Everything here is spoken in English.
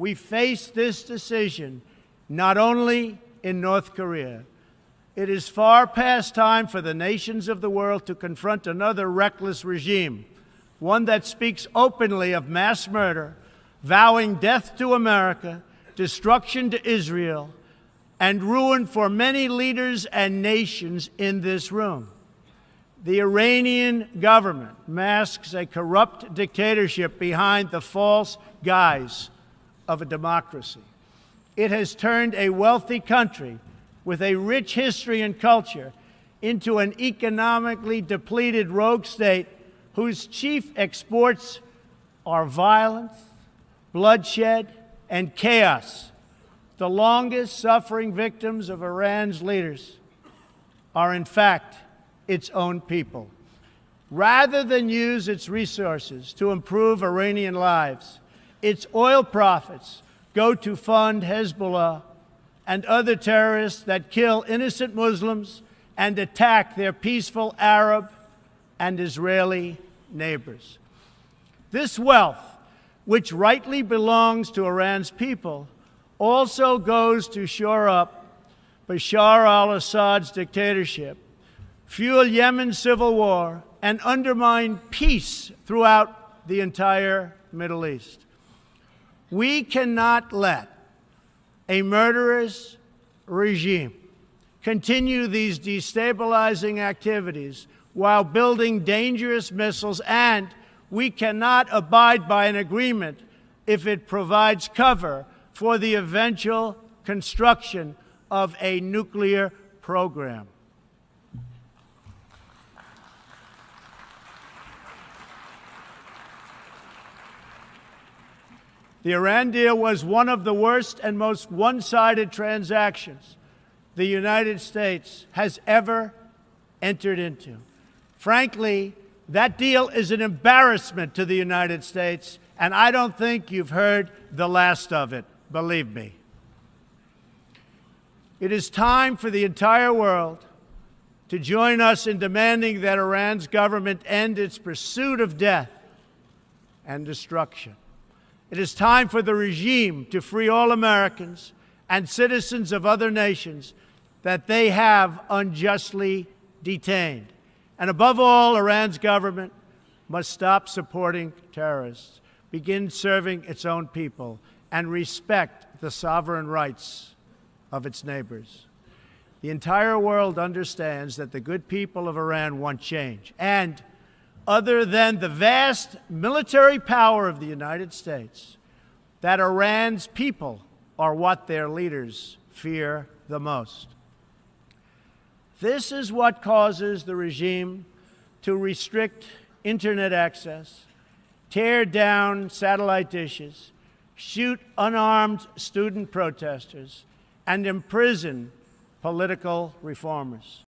we face this decision not only in North Korea. It is far past time for the nations of the world to confront another reckless regime, one that speaks openly of mass murder, vowing death to America, destruction to Israel, and ruin for many leaders and nations in this room. The Iranian government masks a corrupt dictatorship behind the false guise of a democracy. It has turned a wealthy country with a rich history and culture into an economically depleted rogue state whose chief exports are violence, bloodshed, and chaos. The longest-suffering victims of Iran's leaders are, in fact, its own people. Rather than use its resources to improve Iranian lives, its oil profits go to fund Hezbollah and other terrorists that kill innocent Muslims and attack their peaceful Arab and Israeli neighbors. This wealth, which rightly belongs to Iran's people, also goes to shore up Bashar al-Assad's dictatorship, fuel Yemen's civil war, and undermine peace throughout the entire Middle East. We cannot let a murderous regime continue these destabilizing activities while building dangerous missiles, and we cannot abide by an agreement if it provides cover for the eventual construction of a nuclear program. The Iran deal was one of the worst and most one-sided transactions the United States has ever entered into. Frankly, that deal is an embarrassment to the United States, and I don't think you've heard the last of it, believe me. It is time for the entire world to join us in demanding that Iran's government end its pursuit of death and destruction. It is time for the regime to free all Americans and citizens of other nations that they have unjustly detained. And above all, Iran's government must stop supporting terrorists, begin serving its own people, and respect the sovereign rights of its neighbors. The entire world understands that the good people of Iran want change. And other than the vast military power of the United States, that Iran's people are what their leaders fear the most. This is what causes the regime to restrict internet access, tear down satellite dishes, shoot unarmed student protesters, and imprison political reformers.